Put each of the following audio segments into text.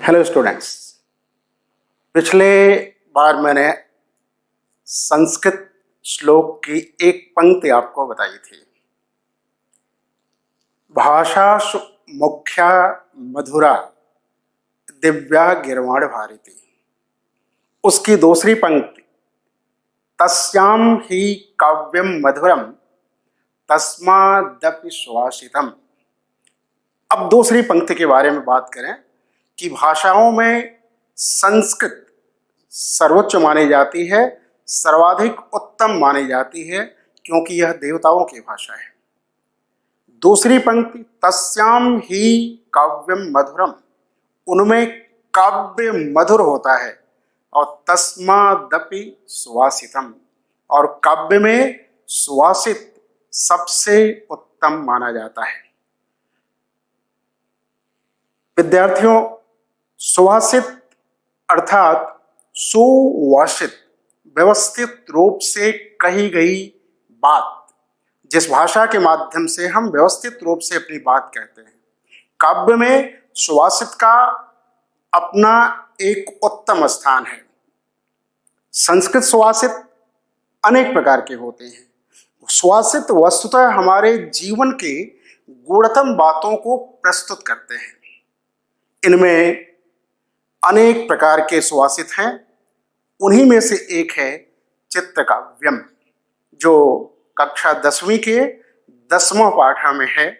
Hello students. पिछले बार मैंने संस्कृत श्लोक की एक पंक्ति आपको बताई थी। भाषा मुख्या मधुरा दिव्या गिरवाण भारती। उसकी दूसरी पंक्ति तस्याम ही काव्यम मधुरम तस्मादपि सुवासितम। अब दूसरी पंक्ति के बारे में बात करें कि भाषाओं में संस्कृत सर्वोच्च मानी जाती है, सर्वाधिक उत्तम मानी जाती है, क्योंकि यह देवताओं की भाषा है। दूसरी पंक्ति तस्याम ही काव्यम मधुरम, उनमें काव्य मधुर होता है, और तस्मादपि सुवासितम, और काव्य में सुवासित सबसे उत्तम माना जाता है। विद्यार्थियों, सुवासित अर्थात सुवासित, व्यवस्थित रूप से कही गई बात, जिस भाषा के माध्यम से हम व्यवस्थित रूप से अपनी बात कहते हैं। काव्य में सुवासित का अपना एक उत्तम स्थान है। संस्कृत सुवासित अनेक प्रकार के होते हैं। सुवासित वस्तुतः हमारे जीवन के गुणतम बातों को प्रस्तुत करते हैं। इनमें अनेक प्रकार के सुवासित हैं। उन्हीं में से एक है चित्रकाव्यम, जो कक्षा 10वीं के 10वां पाठ में है।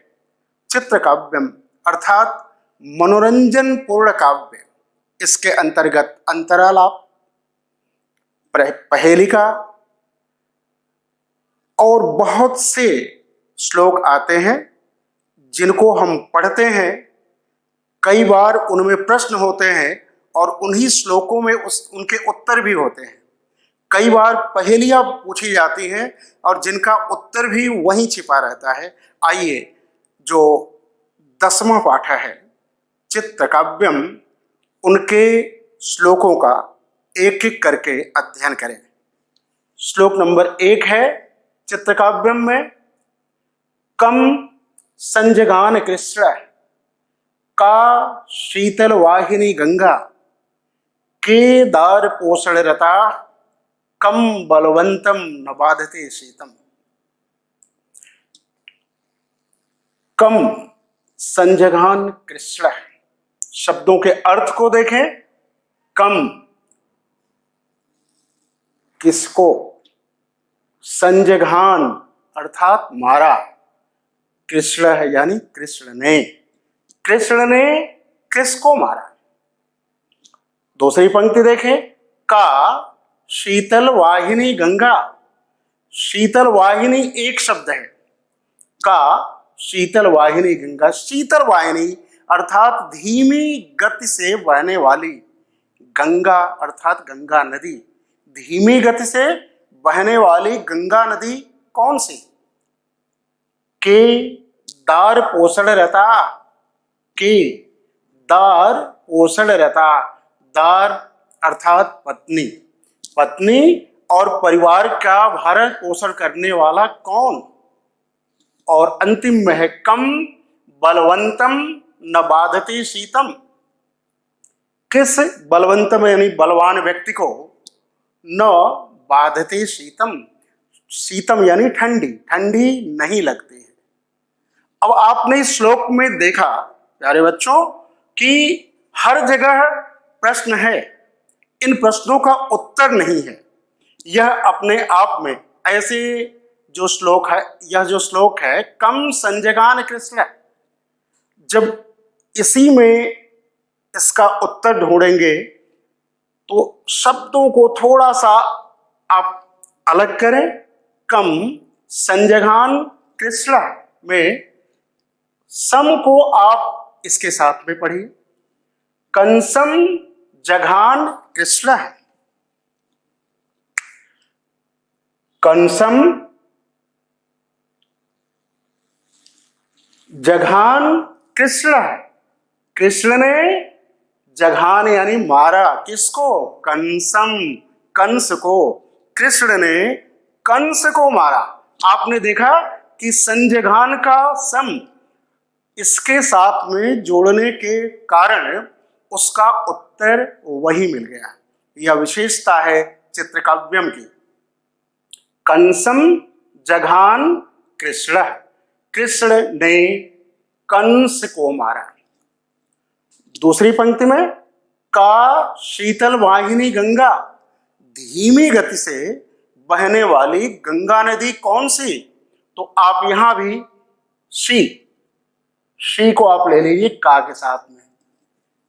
चित्रकाव्यम अर्थात मनोरंजन पूर्ण काव्य। इसके अंतर्गत अंतरालाप, पहेलिका और बहुत से श्लोक आते हैं, जिनको हम पढ़ते हैं। कई बार उनमें प्रश्न होते हैं और उन्हीं श्लोकों में उनके उत्तर भी होते हैं। कई बार पहेलियां पूछी जाती हैं और जिनका उत्तर भी वहीं छिपा रहता है। आइए, जो 10वां पाठ है चित्रकाव्यम, उनके श्लोकों का एक एक करके अध्ययन करें। श्लोक नंबर 1 है चित्रकाव्यम में, कम संजगान कृष्ण का शीतल वाहिनी गंगा के दार पोषण रता कम बलवंतम न बाधते शीतम। कम संजगान कृष्ण, शब्दों के अर्थ को देखें। कम किसको, संजघान अर्थात मारा, कृष्ण है यानी कृष्ण ने। कृष्ण ने किसको मारा। दूसरी पंक्ति देखें, का शीतल वाहिनी गंगा। शीतल वाहिनी एक शब्द है, का शीतल वाहिनी गंगा। शीतल वाहिनी अर्थात धीमी गति से बहने वाली, गंगा अर्थात गंगा नदी। धीमी गति से बहने वाली गंगा नदी कौन सी? के दार पोषण रता, के दार पोषण रता। दार अर्थात पत्नी, पत्नी और परिवार का भरण पोषण करने वाला कौन? और अंतिम में है कम बलवंतम न बाधते शीतम। किस बलवंतम यानी बलवान व्यक्ति को न बाधते शीतम, शीतम यानी ठंडी, ठंडी नहीं लगती है। अब आपने इस श्लोक में देखा प्यारे बच्चों कि हर जगह प्रश्न है, इन प्रश्नों का उत्तर नहीं है। यह अपने आप में ऐसे जो श्लोक है, यह जो श्लोक है कम संजगान कृष्ण, जब इसी में इसका उत्तर ढूंढेंगे तो शब्दों को थोड़ा सा आप अलग करें। कम संजगान कृष्ण में सम को आप इसके साथ में पढ़िए। कंसम जघान कृष्ण है, कंसम जघान कृष्ण है। कृष्ण ने जघान यानी मारा, किसको? कंसम, कंस को। कृष्ण ने कंस को मारा। आपने देखा कि संजघान का सम इसके साथ में जोड़ने के कारण उसका उत्तर वही मिल गया। यह विशेषता है चित्रकाव्यम की। कंसम जघान कृष्ण, कृष्ण ने कंस को मारा। दूसरी पंक्ति में का शीतल वाहिनी गंगा, धीमी गति से बहने वाली गंगा नदी कौन सी? तो आप यहां भी शी को आप ले लीजिए का के साथ में।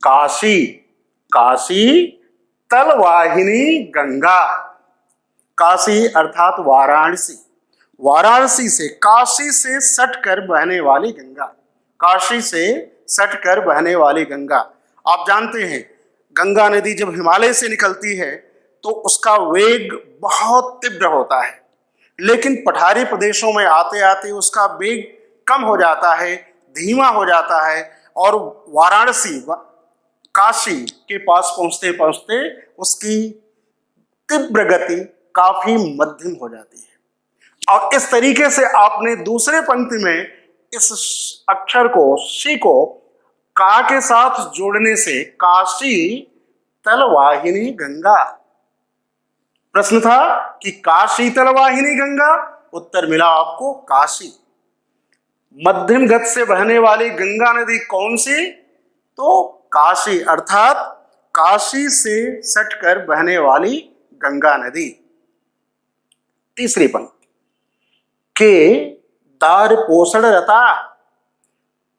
काशी, काशी तलवाहिनी गंगा, काशी अर्थात वाराणसी, वाराणसी से, काशी से सटकर बहने वाली गंगा, काशी से सटकर बहने वाली गंगा। आप जानते हैं गंगा नदी जब हिमालय से निकलती है तो उसका वेग बहुत तीव्र होता है, लेकिन पठारी प्रदेशों में आते आते उसका वेग कम हो जाता है, धीमा हो जाता है, और वाराणसी काशी के पास पहुंचते पहुंचते उसकी तीव्र गति काफी मध्यम हो जाती है। और इस तरीके से आपने दूसरे पंक्ति में इस अक्षर को, शी को का के साथ जोड़ने से काशी तलवाहिनी गंगा। प्रश्न था कि काशी तलवाहिनी गंगा, उत्तर मिला आपको काशी। मध्यम गति से बहने वाली गंगा नदी कौन सी? तो काशी अर्थात काशी से सटकर बहने वाली गंगा नदी। तीसरी पंक्ति, के दार पोषण रता,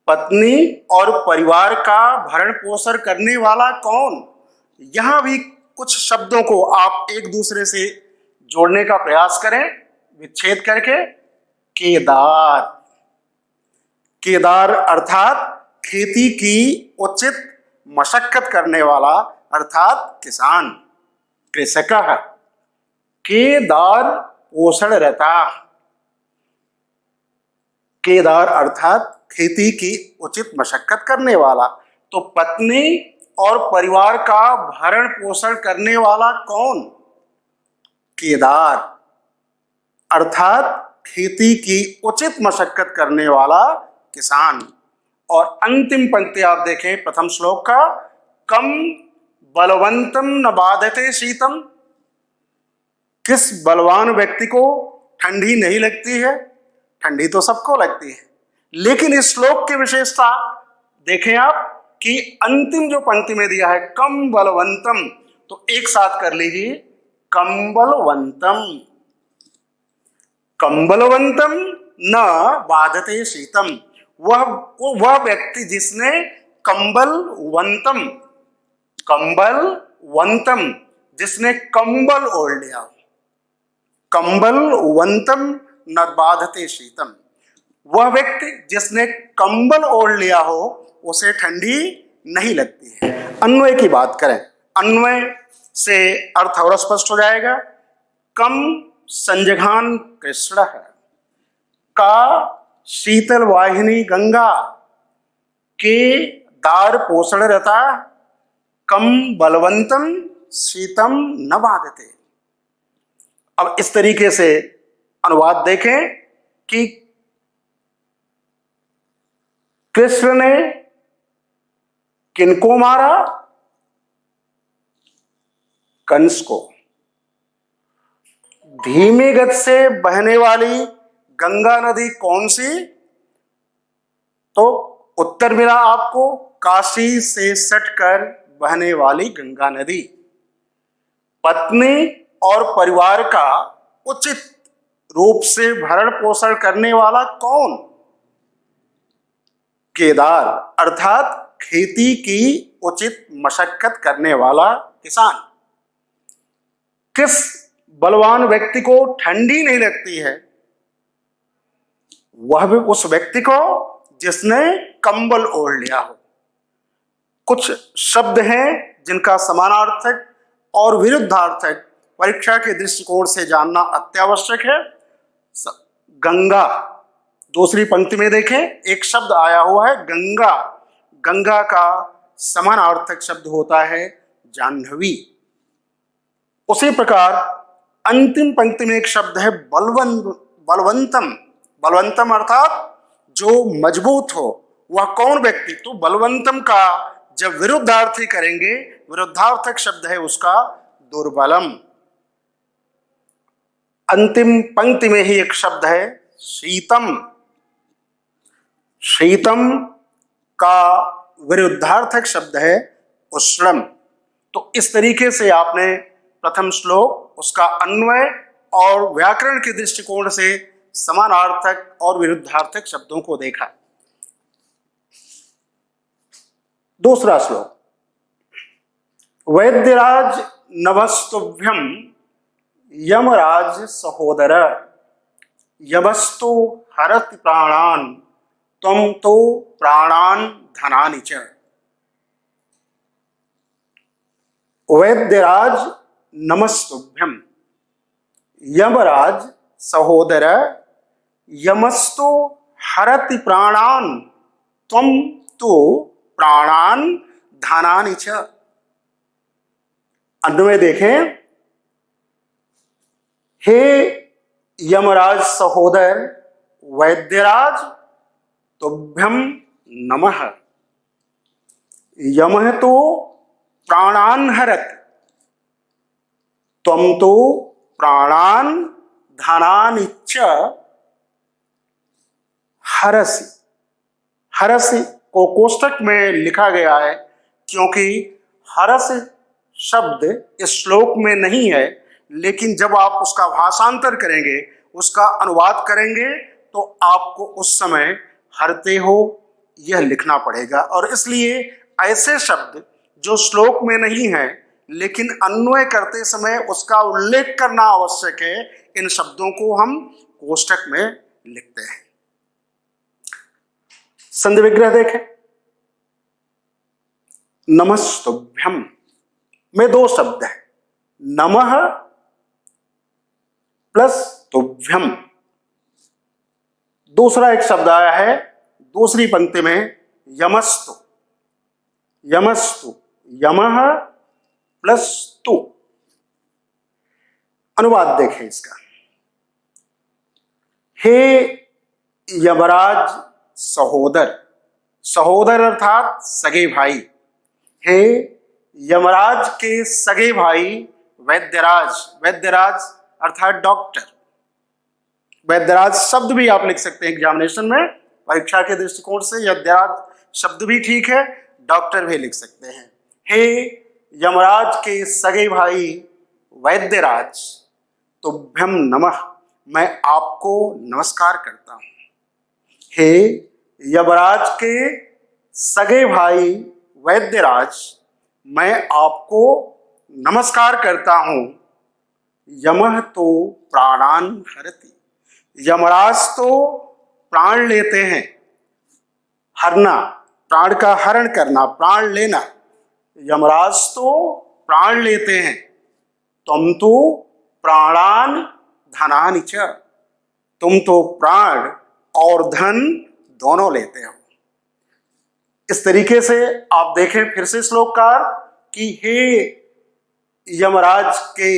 पत्नी और परिवार का भरण पोषण करने वाला कौन? यहां भी कुछ शब्दों को आप एक दूसरे से जोड़ने का प्रयास करें विच्छेद करके। केदार, केदार अर्थात खेती की उचित मशक्कत करने वाला अर्थात किसान, कृषक। केदार पोषण रहता, केदार अर्थात खेती की उचित मशक्कत करने वाला। तो पत्नी और परिवार का भरण पोषण करने वाला कौन? केदार अर्थात खेती की उचित मशक्कत करने वाला किसान। और अंतिम पंक्ति आप देखें प्रथम श्लोक का, कम बलवंतम न बाधते शीतम, किस बलवान व्यक्ति को ठंडी नहीं लगती है? ठंडी तो सबको लगती है, लेकिन इस श्लोक की विशेषता देखें आप कि अंतिम जो पंक्ति में दिया है कम बलवंतम, तो एक साथ कर लीजिए कंबलवंतम, कंबलवंतम न बाधते शीतम। वह व्यक्ति जिसने कंबलवंतम, कंबलवंतम जिसने कंबल ओढ़ लिया, कंबलवंतम न बाधते शीतम, वह व्यक्ति जिसने कंबल ओढ़ लिया हो उसे ठंडी नहीं लगती है। अन्वय की बात करें, अन्वय से अर्थ और स्पष्ट हो जाएगा। कम संजघान कृष्ण है, का शीतल वाहिनी गंगा, के दार पोषण रता, कम बलवंतम शीतम न बाधते। अब इस तरीके से अनुवाद देखें कि कृष्ण ने किनको मारा? कंस को। धीमी गति से बहने वाली गंगा नदी कौन सी? तो उत्तर मिला आपको काशी से सटकर बहने वाली गंगा नदी। पत्नी और परिवार का उचित रूप से भरण पोषण करने वाला कौन? केदार अर्थात खेती की उचित मशक्कत करने वाला किसान। किस बलवान व्यक्ति को ठंडी नहीं लगती है? वह भी उस व्यक्ति को जिसने कंबल ओढ़ लिया हो। कुछ शब्द हैं जिनका समानार्थक और विरुद्धार्थक परीक्षा के दृष्टिकोण से जानना अत्यावश्यक है। गंगा, दूसरी पंक्ति में देखें एक शब्द आया हुआ है गंगा, गंगा का समानार्थक शब्द होता है जाह्नवी। उसी प्रकार अंतिम पंक्ति में एक शब्द है बलवंतम, बलवंतम अर्थात जो मजबूत हो। वह कौन व्यक्ति? तो बलवंतम का जब विरुद्धार्थी करेंगे, विरुद्धार्थक शब्द है उसका दुर्बलम। अंतिम पंक्ति में ही एक शब्द है शीतम। शीतम का विरुद्धार्थक शब्द है उष्णम। तो इस तरीके से आपने प्रथम श्लोक, उसका अन्वय और व्याकरण के दृष्टिकोण से समानार्थक और विरुद्धार्थक शब्दों को देखा। दूसरा श्लोक, वैद्यराज नमस्तुभ्यम यमराज सहोदर यमस्तु हरति प्राणान त्वं तो प्राणान धनानि च। वैद्यराज नमस्तुभ्यम, यमराज सहोदर यमस्तु हरति प्राणान त्वं तो प्राणान धनानि च। अन्वय देखें, हे यमराज सहोदर वैद्यराज तुभ्यम नमः। यमः तो प्राणान हरति, त्वं तो प्राणान धनानि च हरसि। हरसि को कोष्टक में लिखा गया है क्योंकि हरस शब्द इस श्लोक में नहीं है, लेकिन जब आप उसका भाषांतर करेंगे, उसका अनुवाद करेंगे, तो आपको उस समय हरते हो यह लिखना पड़ेगा। और इसलिए ऐसे शब्द जो श्लोक में नहीं है लेकिन अन्वय करते समय उसका उल्लेख करना आवश्यक है, इन शब्दों को हम कोष्टक में लिखते हैं। संधि विग्रह देखें, नमस्तुभ्यम में दो शब्द है, नमः प्लस तुभ्यम। दूसरा एक शब्द आया है दूसरी पंक्ति में, यमस्तु। यमस्तु, यमः प्लस तु। अनुवाद देखें इसका, हे यमराज सहोदर। सहोदर अर्थात सगे भाई। हे यमराज के सगे भाई वैद्यराज। वैद्यराज अर्थात डॉक्टर। वैद्यराज शब्द भी आप लिख सकते हैं एग्जामिनेशन में, परीक्षा के दृष्टिकोण से यमराज शब्द भी ठीक है, डॉक्टर भी लिख सकते हैं। हे यमराज के सगे भाई वैद्यराज तुभ्यम नमः, मैं आपको नमस्कार करता हूं। हे यमराज के सगे भाई वैद्यराज, मैं आपको नमस्कार करता हूं। यमः तो प्राणान हरति। यमराज तो प्राण लेते हैं। हरना, प्राण का हरण करना, प्राण लेना। यमराज तो प्राण लेते हैं। तुम तो प्राणान धनानि च, तुम तो प्राण और धन दोनों लेते हो। इस तरीके से आप देखें फिर से श्लोककार कि हे यमराज के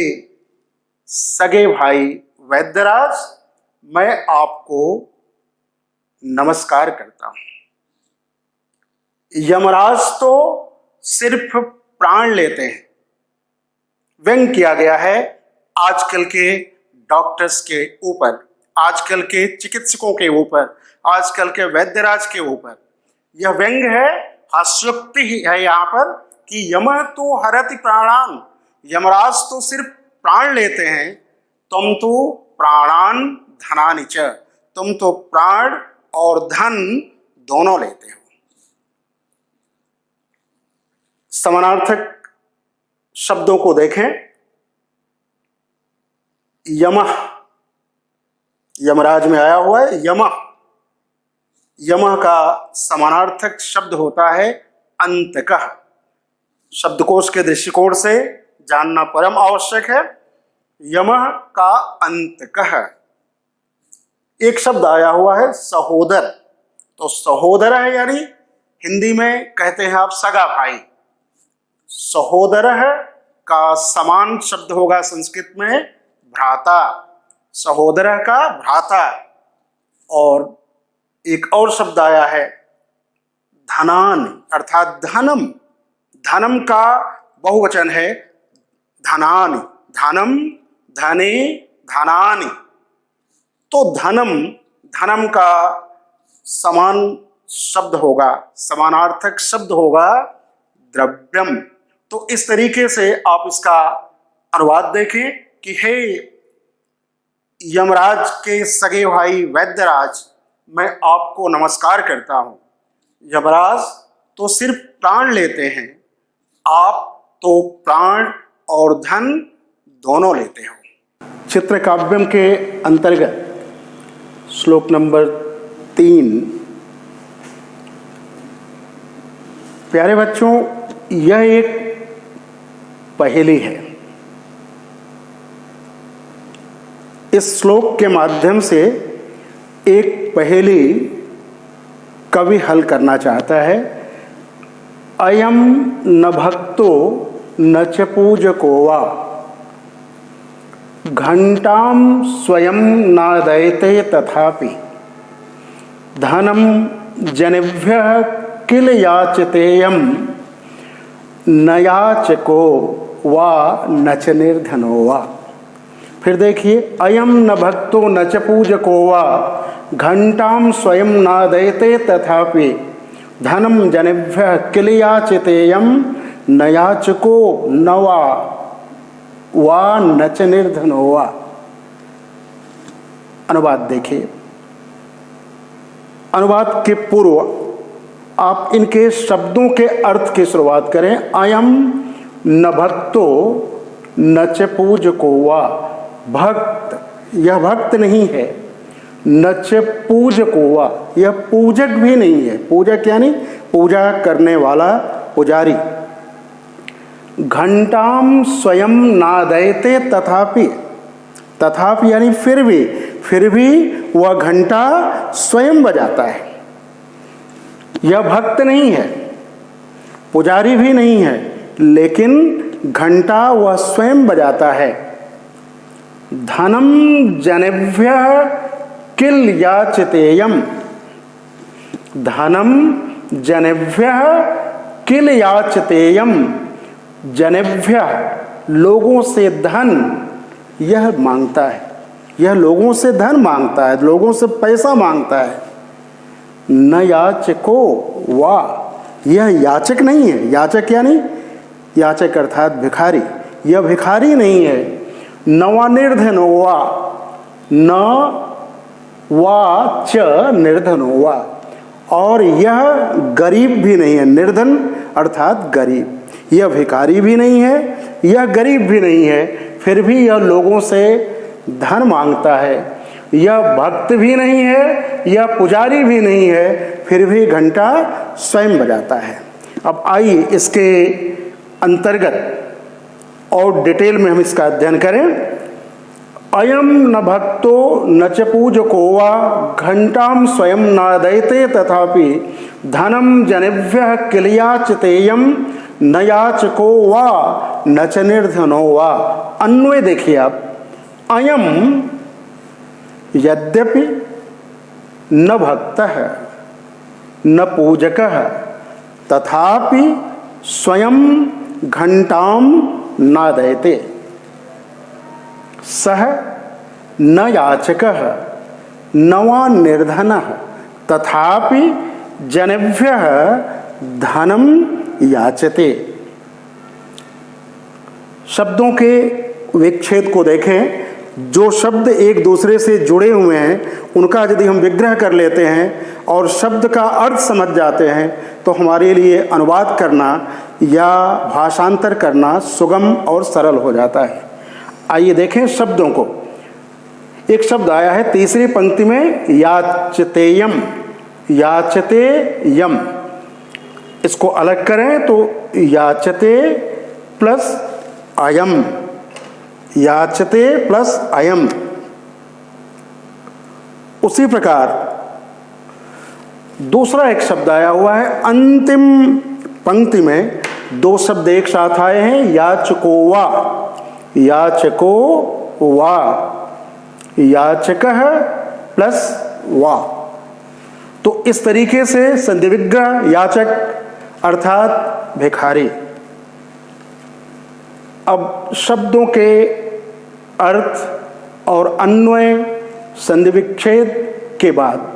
सगे भाई वैद्यराज, मैं आपको नमस्कार करता हूं। यमराज तो सिर्फ प्राण लेते हैं। व्यंग किया गया है आजकल के डॉक्टर्स के ऊपर, आजकल के चिकित्सकों के ऊपर, आजकल के वैद्यराज के ऊपर। यह व्यंग है, हास्योक्ति ही है यहाँ पर कि यमः तो हरति प्राणान। यमराज तो सिर्फ प्राण लेते हैं। तुम तो प्राणान धनानि च, तुम तो प्राण और धन दोनों लेते हो। समानार्थक शब्दों को देखें, यमः, यमराज में आया हुआ है यमः। यमः का समानार्थक शब्द होता है अंतकः। शब्दकोश के दृष्टिकोण से जानना परम आवश्यक है। यमः का अंतकः। एक शब्द आया हुआ है सहोदर। तो सहोदर है यानी हिंदी में कहते हैं आप सगा भाई। सहोदर है का समान शब्द होगा संस्कृत में भ्राता। सहोदर का भ्राता। और एक और शब्द आया है धनान अर्थात धनम। धनम का बहुवचन है धनानि, धनम, धने, धनानि। तो धनम, धनम का समान शब्द होगा, समानार्थक शब्द होगा द्रव्यम। तो इस तरीके से आप इसका अनुवाद देखें कि हे यमराज के सगे भाई वैद्यराज, मैं आपको नमस्कार करता हूं। यमराज तो सिर्फ प्राण लेते हैं, आप तो प्राण और धन दोनों लेते हो। चित्रकाव्यम के अंतर्गत श्लोक नंबर 3। प्यारे बच्चों, यह एक पहेली है। इस श्लोक के माध्यम से एक पहेली कवि हल करना चाहता है। अयम न भक्तो न च पूजको वा घंटाम स्वयं नादयते तथापि धनम जनेभ्यः किल याचतेयम न याचको वा न च निर्धनो वा। फिर देखिए, अयम न भक्तो न च पूजको वा घंटाम स्वयं नादयते तथापि धनम जनेभ्यः किल याचतेयम न याचको न वा न च निर्धनो वा। अनुवाद देखिए। अनुवाद के पूर्व आप इनके शब्दों के अर्थ की शुरुआत करें। अयम न भक्तो न च पूजको वा। भक्त, यह भक्त नहीं है। न च पूजको वा, यह पूजक भी नहीं है। पूजक यानी पूजा करने वाला, पुजारी। घंटाम स्वयं नादयते तथापि, तथापि यानी फिर भी वह घंटा स्वयं बजाता है। यह भक्त नहीं है, पुजारी भी नहीं है, लेकिन घंटा वह स्वयं बजाता है। धनम जनेभ्यः किल याचतेयम, धनम जनेभ्यः किल याचतेयम। जनेभ्यः लोगों से धन यह मांगता है, यह लोगों से धन मांगता है, लोगों से पैसा मांगता है। न याचको वा, यह याचक नहीं है। याचक यानी, याचक अर्थात भिखारी, यह भिखारी नहीं है। न वा निर्धनो वा, न वा च निर्धनो वा, और यह गरीब भी नहीं है। निर्धन अर्थात गरीब। यह भिखारी भी नहीं है, यह गरीब भी नहीं है, फिर भी यह लोगों से धन मांगता है। यह भक्त भी नहीं है, यह पुजारी भी नहीं है, फिर भी घंटा स्वयं बजाता है। अब आइए इसके अंतर्गत और डिटेल में हम इसका अध्ययन करें। अयम न भक्तो न च पूजको वा घंटाम स्वयं नादयते तथापि धनम जनेभ्यः किल याचतेयम न याचको वा न च निर्धनो वा। अन्वय देखिए आप। अयम यद्यपि न भक्तः न पूजकः तथापि स्वयं घंटाम नादयते, सह न याचकः न वा निर्धनः तथापि जनेभ्यः धनम याचते। शब्दों के विच्छेद को देखें। जो शब्द एक दूसरे से जुड़े हुए हैं उनका यदि हम विग्रह कर लेते हैं और शब्द का अर्थ समझ जाते हैं तो हमारे लिए अनुवाद करना या भाषांतर करना सुगम और सरल हो जाता है। आइए देखें शब्दों को। एक शब्द आया है तीसरी पंक्ति में, याचतेयम, याचतेयम। इसको अलग करें तो याचते प्लस अयम, याचते प्लस अयम। उसी प्रकार दूसरा एक शब्द आया हुआ है अंतिम पंक्ति में। दो शब्द एक साथ आए हैं, याचको वा, याचको वा, याचकः प्लस वा। तो इस तरीके से संधि विग्रह याचक अर्थात भिखारी, अब शब्दों के अर्थ और अन्वय संधि विच्छेद के बाद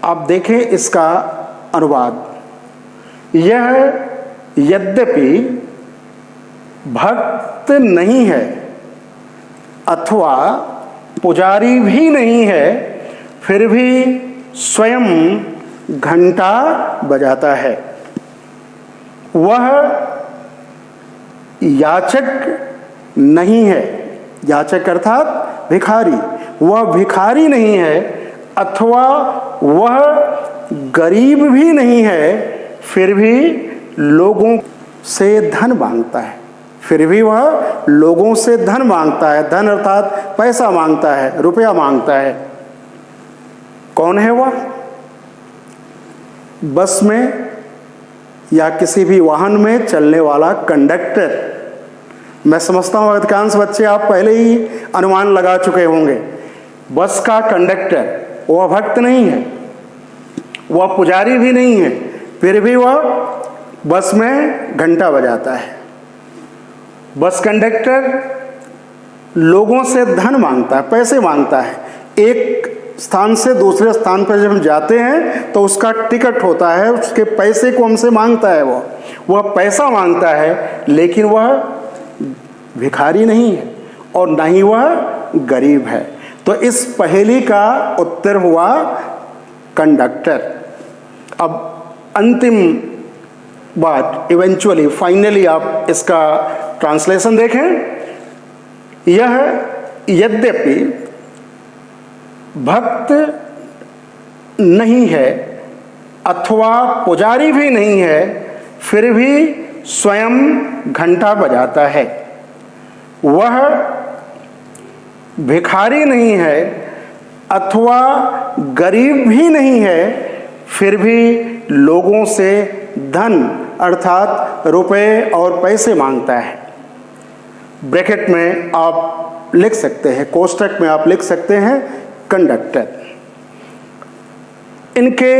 आप देखें इसका अनुवाद। यह यद्यपि भक्त नहीं है अथवा पुजारी भी नहीं है, फिर भी स्वयं घंटा बजाता है। वह याचक नहीं है, याचक अर्थात भिखारी, वह भिखारी नहीं है अथवा वह गरीब भी नहीं है, फिर भी लोगों से धन मांगता है। फिर भी वह लोगों से धन मांगता है, धन अर्थात पैसा मांगता है, रुपया मांगता है। कौन है वह? बस में या किसी भी वाहन में चलने वाला कंडक्टर। मैं समझता हूं अधिकांश बच्चे आप पहले ही अनुमान लगा चुके होंगे। बस का कंडक्टर वह भक्त नहीं है, वह पुजारी भी नहीं है, फिर भी वह बस में घंटा बजाता है। बस कंडक्टर लोगों से धन मांगता है, पैसे मांगता है। एक स्थान से दूसरे स्थान पर जब हम जाते हैं तो उसका टिकट होता है, उसके पैसे को हमसे मांगता है। वह पैसा मांगता है, लेकिन वह भिखारी नहीं है और न ही वह गरीब है। तो इस पहेली का उत्तर हुआ कंडक्टर। अब अंतिम बात, इवेंचुअली फाइनली आप इसका ट्रांसलेशन देखें। यह यद्यपि भक्त नहीं है अथवा पुजारी भी नहीं है, फिर भी स्वयं घंटा बजाता है। वह भिखारी नहीं है अथवा गरीब भी नहीं है, फिर भी लोगों से धन अर्थात रुपए और पैसे मांगता है। ब्रैकेट में आप लिख सकते हैं, कोष्ठक में आप लिख सकते हैं कंडक्टर। इनके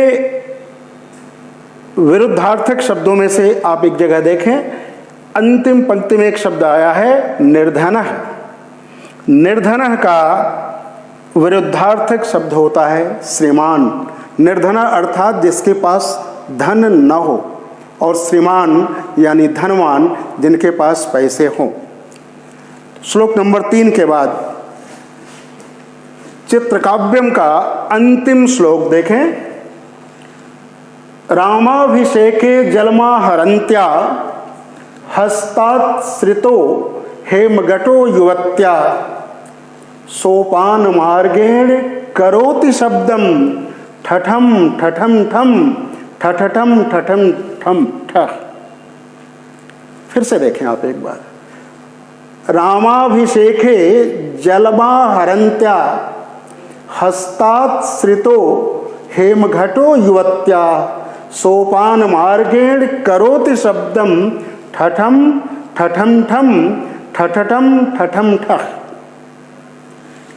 विरुद्धार्थक शब्दों में से आप एक जगह देखें, अंतिम पंक्ति में एक शब्द आया है निर्धनः। निर्धनः का विरुद्धार्थक शब्द होता है श्रीमान। निर्धन अर्थात जिसके पास धन न हो, और श्रीमान यानी धनवान जिनके पास पैसे हों। श्लोक नंबर 3 के बाद चित्रकाव्यम का अंतिम श्लोक देखें। रामाभिषेके जलमाहरन्त्या हस्ताश्रितो हेमगटो युवत्या सोपान मार्गेण करोति शब्दम ठठम ठठम ठम ठठठम ठठम ठम ठह। फिर से देखें आप एक बार। रामाभिषेके जलमाहरन्त्या हस्ताश्रितो हेमघटो युवत्या सोपान मार्गेण करोति शब्दम ठठम ठठम ठम ठठठम ठठम ठह।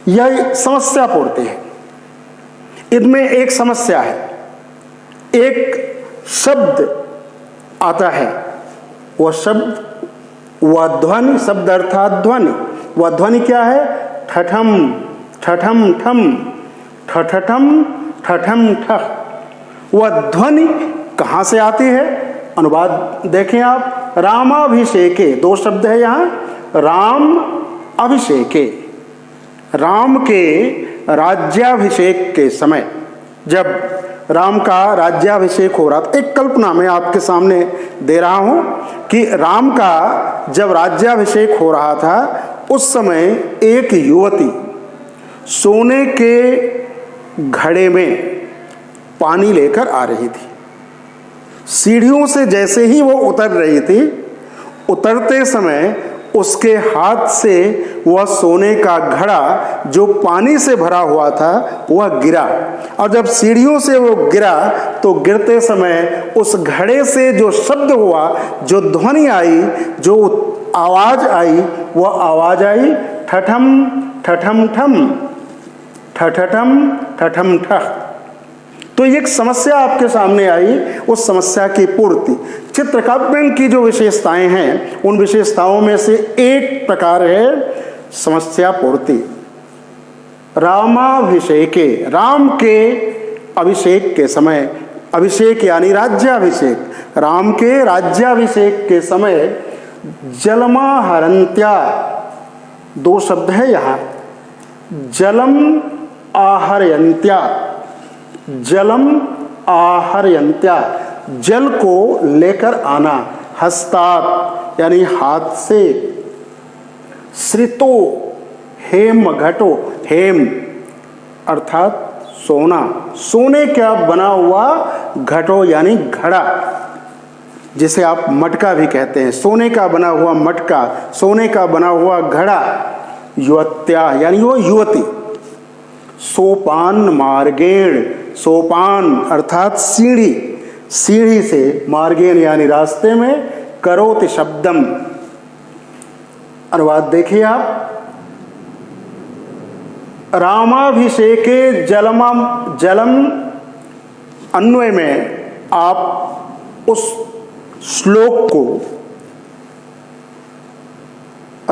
यह समस्या पूर्ति है। इनमें एक समस्या है, एक शब्द आता है, वह शब्द, वह ध्वनि, शब्द अर्थात ध्वनि। वह ध्वनि क्या है? ठठम ठठम ठम ठठठम ठठम ठह। वह ध्वनि कहाँ से आती है? अनुवाद देखें आप। रामाभिषेके, दो शब्द है यहाँ। राम अभिषेके, राम के राज्याभिषेक के समय, जब राम का राज्याभिषेक हो रहा था। एक कल्पना मैं आपके सामने दे रहा हूं कि राम का जब राज्याभिषेक हो रहा था, उस समय एक युवती सोने के घड़े में पानी लेकर आ रही थी। सीढ़ियों से जैसे ही वो उतर रही थी, उतरते समय उसके हाथ से वह सोने का घड़ा जो पानी से भरा हुआ था वह गिरा, और जब सीढ़ियों से वो गिरा तो गिरते समय उस घड़े से जो शब्द हुआ, जो ध्वनि आई, जो आवाज आई, वह आवाज आई ठठम ठठम ठम ठठठम ठठम ठह। तो एक समस्या आपके सामने आई, उस समस्या की पूर्ति। चित्रकाव्य की जो विशेषताएं हैं उन विशेषताओं में से एक प्रकार है समस्या पूर्ति। रामाभिषेके, राम के अभिषेक के समय, अभिषेक यानी राज्याभिषेक, राम के राज्याभिषेक के समय जलमा हरंत्या, दो शब्द है यहां, जलम आहरयंत्या, जलम आहरयंत्या, जल को लेकर आना, हस्तात् यानी हाथ से, श्रितो हेम घटो, हेम अर्थात सोना, सोने का बना हुआ घटो यानी घड़ा, जिसे आप मटका भी कहते हैं, सोने का बना हुआ मटका, सोने का बना हुआ घड़ा, युवत्या यानी वो युवती, सोपान मार्गेण, सोपान अर्थात सीढ़ी, सीढ़ी से, मार्गेण यानी रास्ते में, करोति शब्दम, अनुवाद देखिए आप, रामाभिषेके जलम अन्वय में आप उस श्लोक को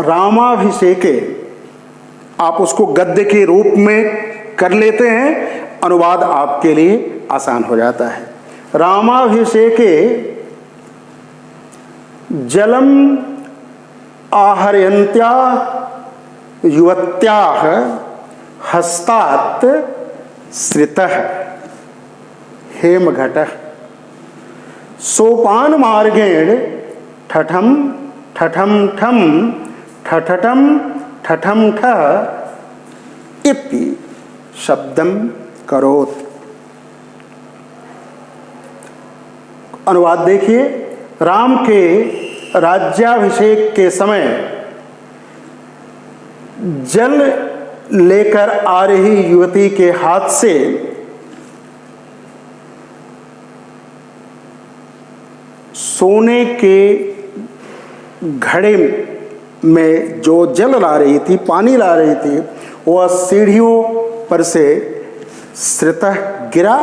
रामाभिषेके आप उसको गद्य के रूप में कर लेते हैं, अनुवाद आपके लिए आसान हो जाता है। रामाभिषेके जलम आहरयंत्या युवत्याः हस्तात् श्रितः हेमघटः सोपान मार्गेण ठठम ठठम ठम ठठठम ठठम ठः इति शब्दम करोत्। अनुवाद देखिए, राम के राज्याभिषेक के समय जल लेकर आ रही युवती के हाथ से सोने के घड़े में जो जल ला रही थी, पानी ला रही थी, वह सीढ़ियों पर से श्रितः गिरा,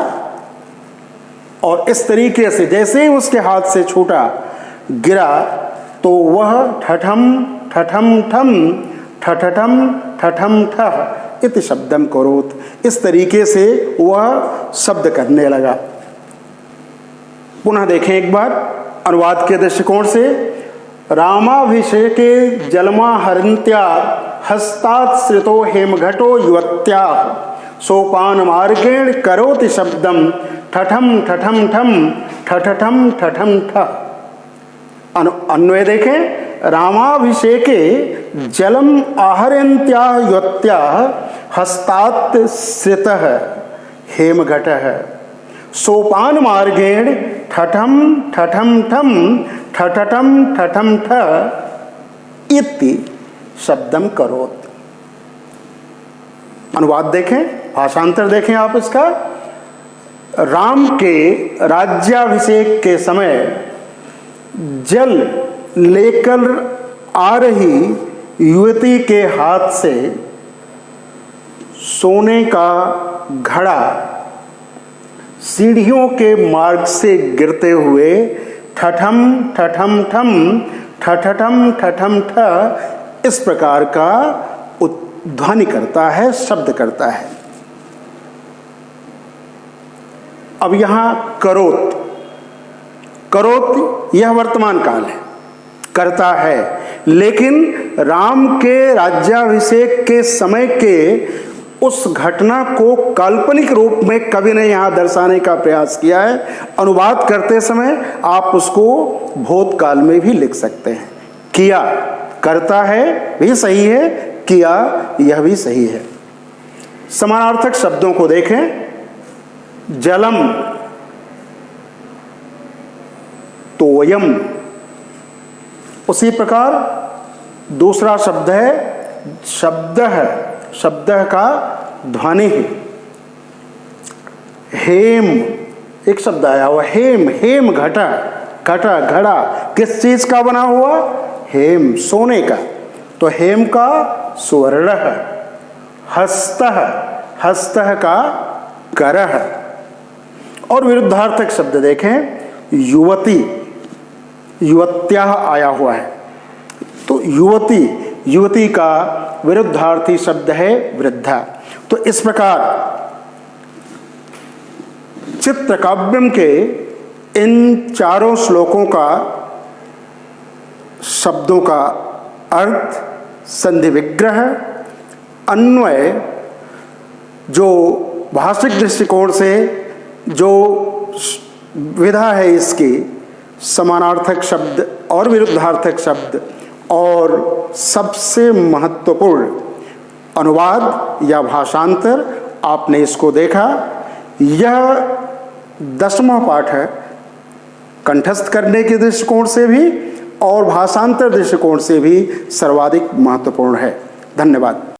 और इस तरीके से जैसे ही उसके हाथ से छूटा गिरा तो वह ठठम ठठम ठम ठठठम ठठम ठः इति शब्दम करोत्, इस तरीके से वह शब्द करने लगा। पुनः देखें एक बार अनुवाद के दृष्टिकोण से, रामाभिषेके जलमा हरंत्या हस्तात् श्रितो हेमघटो युवत्या सोपान मार्गेण करोति शब्दम ठठम ठठम ठम ठठठम ठठम ठः। अन्वय देखें, रामाभिषेके जलम आहरयंत्या युवत्या हस्तात् श्रितः हेमघटः सोपान मार्गेण ठठम ठठम ठम ठठठम ठठम ठः इति शब्दम करोत्। अनुवाद देखें, भाषांतर देखें आप इसका। राम के राज्याभिषेक के समय जल लेकर आ रही युवती के हाथ से सोने का घड़ा सीढ़ियों के मार्ग से गिरते हुए ठठम ठठम ठम ठठठम ठठम ठ इस प्रकार का ध्वनि करता है, शब्द करता है। अब यहां करोत, करोत यह वर्तमान काल है, करता है, लेकिन राम के राज्याभिषेक के समय के उस घटना को काल्पनिक रूप में कवि ने यहाँ दर्शाने का प्रयास किया है। अनुवाद करते समय आप उसको भूतकाल में भी लिख सकते हैं। किया, करता है भी सही है, किया यह भी सही है। समानार्थक शब्दों को देखें, जलम तोयम, उसी प्रकार दूसरा शब्द है शब्दः, शब्दः का ध्वनि है। हेम एक शब्द आया हुआ, हेम, हेम घटा, घटा घड़ा किस चीज का बना हुआ? हेम, सोने का, तो हेम का सुवर्णः। हस्तः, हस्तः का करः। और विरुद्धार्थक शब्द देखें, युवती, युवत्याः आया हुआ है, तो युवती, युवती का विरुद्धार्थी शब्द है वृद्धा। तो इस प्रकार चित्रकाव्यम के इन चारों श्लोकों का शब्दों का अर्थ, संधि विग्रह, अन्वय, जो भाषिक दृष्टिकोण से जो विधा है इसकी, समानार्थक शब्द और विरुद्धार्थक शब्द, और सबसे महत्वपूर्ण अनुवाद या भाषांतर, आपने इसको देखा। यह 10वां पाठ है, कंठस्थ करने के दृष्टिकोण से भी और भाषांतर दृष्टिकोण से भी सर्वाधिक महत्वपूर्ण है। धन्यवाद।